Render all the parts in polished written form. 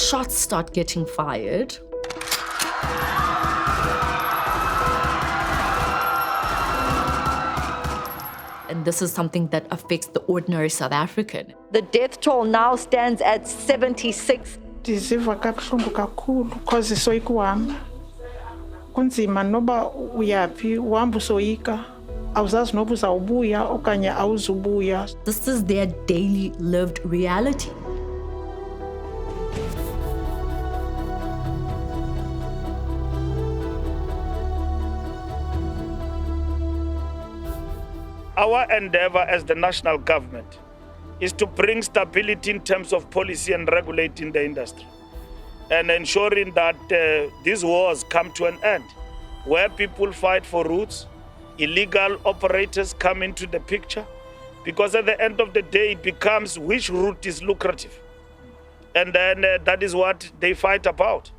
shots start getting fired, and this is something that affects the ordinary South African. The death toll now stands at 76. Ndiziva kabuhlungu kakhulu because soyika uhamba. Kunzima noba uyaphi uhamba usoyika. Awuzazi noba uzawubuya okanye awuzubuya. This is their daily lived reality. Our endeavor as the national government is to bring stability in terms of policy and regulating the industry and ensuring that these wars come to an end, where people fight for routes, illegal operators come into the picture, because at the end of the day, it becomes which route is lucrative. And then that is what they fight about.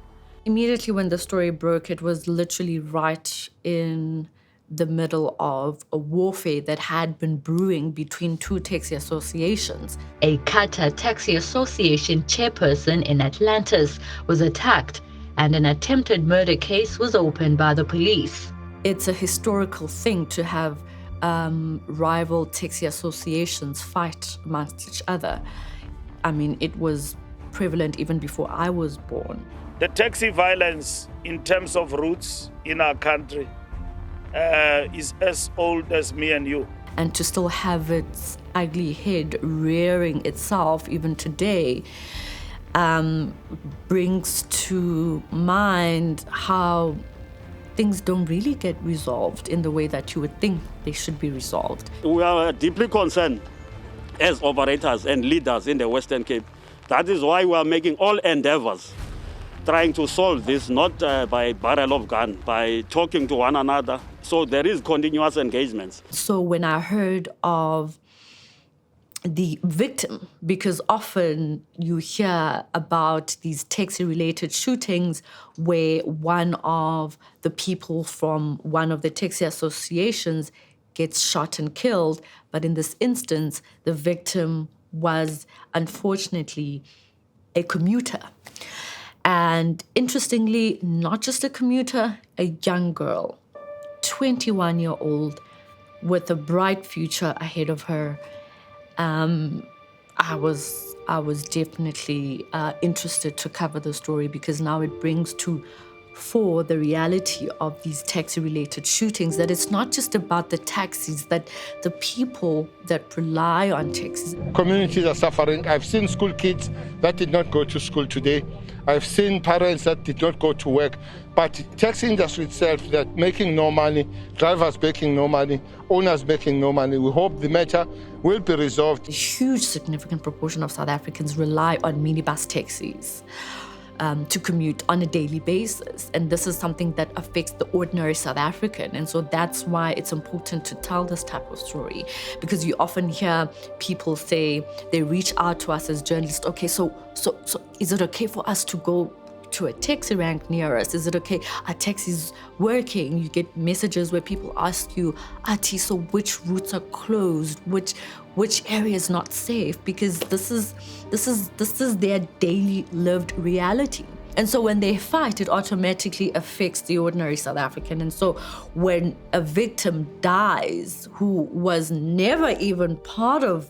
Immediately when the story broke, it was literally right in the middle of a warfare that had been brewing between two taxi associations. A Qatar Taxi Association chairperson in Atlantis was attacked, and an attempted murder case was opened by the police. It's a historical thing to have rival taxi associations fight amongst each other. I mean, it was prevalent even before I was born. The taxi violence in terms of routes in our country is as old as me and you. And to still have its ugly head rearing itself even today brings to mind how things don't really get resolved in the way that you would think they should be resolved. We are deeply concerned as operators and leaders in the Western Cape. That is why we are making all endeavors trying to solve this, not by barrel of gun, by talking to one another. So there is continuous engagements. So when I heard of the victim, because often you hear about these taxi-related shootings where one of the people from one of the taxi associations gets shot and killed, but in this instance, the victim was unfortunately a commuter. And interestingly, not just a commuter, a young girl, 21-year-old, with a bright future ahead of her. I was definitely interested to cover the story because now it brings to fore the reality of these taxi-related shootings, that it's not just about the taxis, that the people that rely on taxis. Communities are suffering. I've seen school kids that did not go to school today. I've seen parents that did not go to work. But taxi industry itself, that making no money, drivers making no money, owners making no money. We hope the matter will be resolved. A huge, significant proportion of South Africans rely on minibus taxis to commute on a daily basis. And this is something that affects the ordinary South African. And so that's why it's important to tell this type of story, because you often hear people say, they reach out to us as journalists, okay, so is it okay for us to go to a taxi rank near us? Is it okay? Are taxis working? You get messages where people ask you, Ati, so which routes are closed? Which area is not safe? Because this is their daily lived reality. And so when they fight, it automatically affects the ordinary South African. And so when a victim dies who was never even part of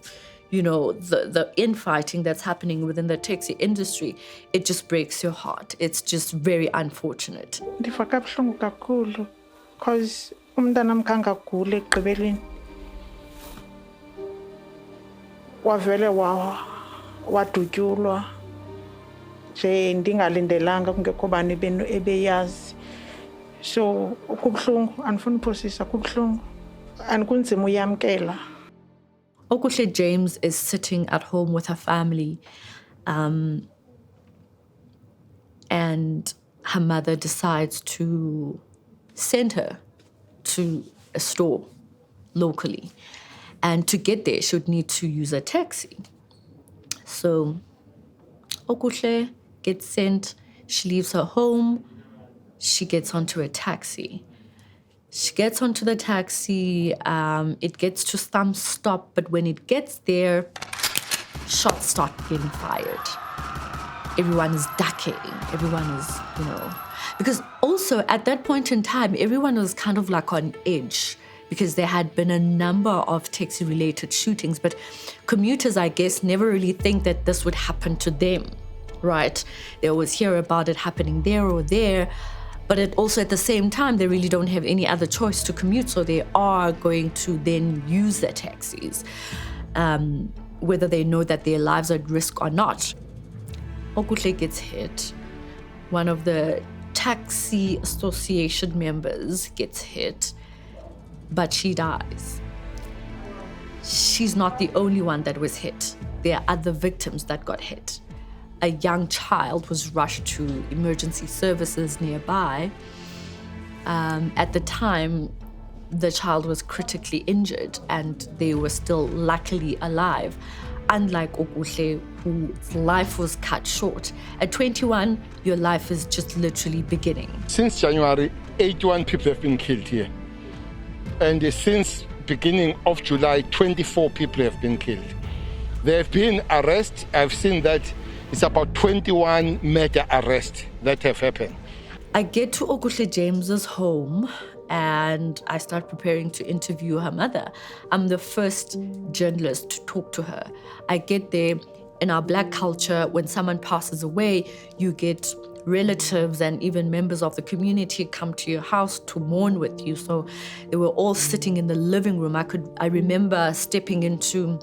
the infighting that's happening within the taxi industry, it just breaks your heart. It's just very unfortunate. Ndiva kabuhlungu kakhulu because umntanam khange agule ekugqibeleni. Wavele wadutyulwa nje ndingalindelanga kungekho bani ebeyazi. So kubuhlungu, andifuni uphosisa, kubuhlungu and kunzima uyamkela. Okuhle James is sitting at home with her family, and her mother decides to send her to a store locally. And to get there, she would need to use a taxi. So Okuhle gets sent, she leaves her home, she gets onto a taxi. She gets onto the taxi, it gets to some stop, but when it gets there, shots start getting fired. everyone is ducking, everyone is, because also at that point in time, everyone was kind of like on edge because there had been a number of taxi-related shootings, but commuters, I guess, never really think that this would happen to them, right? They always hear about it happening there or there, but also at the same time, they really don't have any other choice to commute, so they are going to then use their taxis, whether they know that their lives are at risk or not. Okuhle gets hit. One of the taxi association members gets hit, but she dies. She's not the only one that was hit. There are other victims that got hit. A young child was rushed to emergency services nearby. At the time, the child was critically injured and they were still luckily alive, unlike Okuhle, whose life was cut short. At 21, your life is just literally beginning. Since January, 81 people have been killed here. And since beginning of July, 24 people have been killed. There have been arrests. I've seen that it's about 21 murder arrests that have happened. I get to Okuhle James's home and I start preparing to interview her mother. I'm the first journalist to talk to her. I get there. In our Black culture, when someone passes away, you get relatives and even members of the community come to your house to mourn with you. So they were all sitting in the living room. I remember stepping into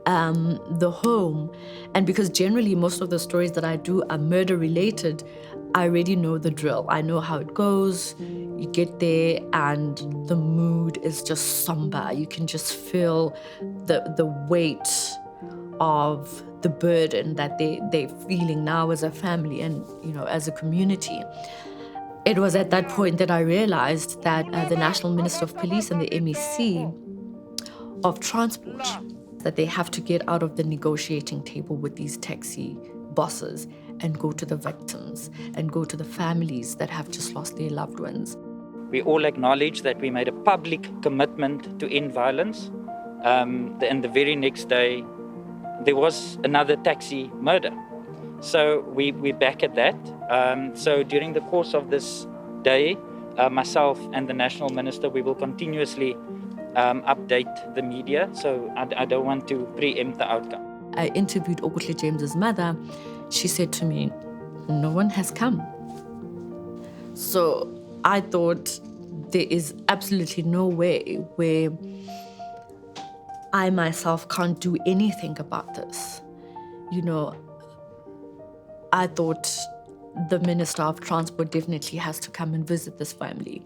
the home, and because generally most of the stories that I do are murder related, I already know the drill. I know how it goes. You get there and the mood is just somber. You can just feel the weight of the burden that they're feeling now as a family and, as a community. It was at that point that I realized that the National Minister of Police and the MEC of Transport, that they have to get out of the negotiating table with these taxi bosses and go to the victims and go to the families that have just lost their loved ones. We all acknowledge that we made a public commitment to end violence. And the very next day, there was another taxi murder. So we're back at that. So during the course of this day, myself and the National Minister, we will continuously update the media. So I don't want to preempt the outcome. I interviewed Okuhle James's mother. She said to me, no one has come. So I thought there is absolutely no way where I myself can't do anything about this. I thought the Minister of Transport definitely has to come and visit this family.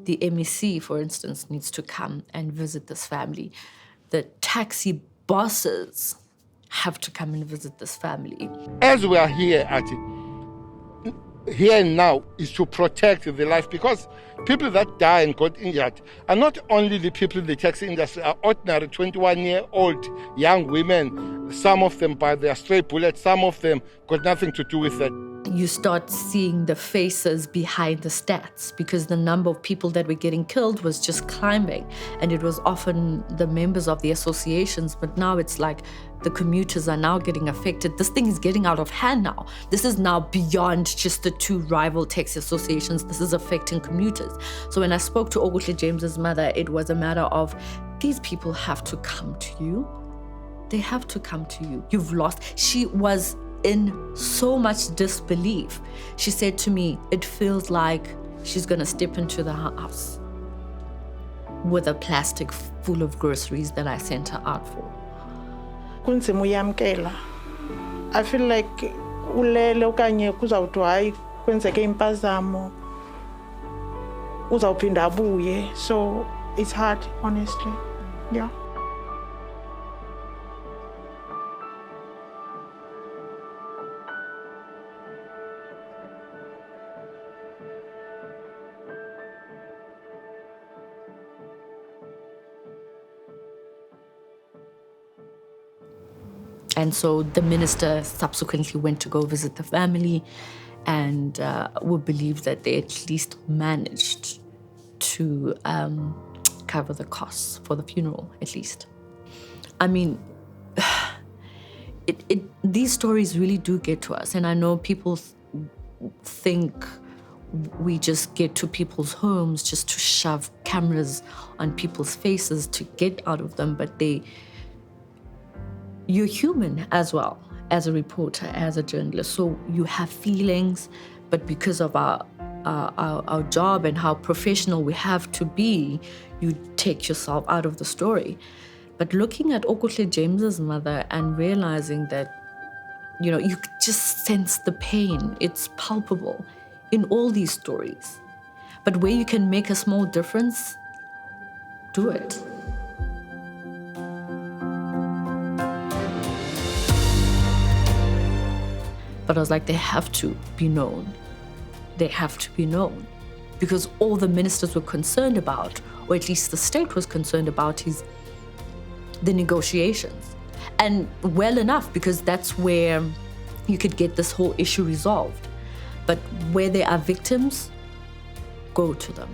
The MEC, for instance, needs to come and visit this family. The taxi bosses have to come and visit this family. As we are here at it, here and now is to protect the life, because people that die and got injured are not only the people in the taxi industry, are ordinary 21-year-old young women. Some of them by their stray bullets, some of them got nothing to do with that. You start seeing the faces behind the stats because the number of people that were getting killed was just climbing, and it was often the members of the associations, but now it's like the commuters are now getting affected. This thing is getting out of hand now. This is now beyond just the two rival taxi associations. This is affecting commuters. So when I spoke to Okuhle James's mother, it was a matter of these people have to come to you. They have to come to you. You've lost. She was in so much disbelief. She said to me, it feels like she's going to step into the house with a plastic full of groceries that I sent her out for. Kunzima uyamkela. I feel like ulele okanye kuzawuthwa hayi kwenzeke impazamo uzawuphinda abuye. So it's hard, honestly. Yeah. And so the minister subsequently went to go visit the family, and we believe that they at least managed to cover the costs for the funeral, at least. I mean, these stories really do get to us. And I know people think we just get to people's homes just to shove cameras on people's faces to get out of them, but you're human as well, as a reporter, as a journalist. So you have feelings, but because of our job and how professional we have to be, you take yourself out of the story. But looking at Okuhle James's mother and realizing that, you know, you could just sense the pain. It's palpable in all these stories. But where you can make a small difference, do it. But I was like, they have to be known. They have to be known. Because all the ministers were concerned about, or at least the state was concerned about, is the negotiations. And well enough, because that's where you could get this whole issue resolved. But where there are victims, go to them.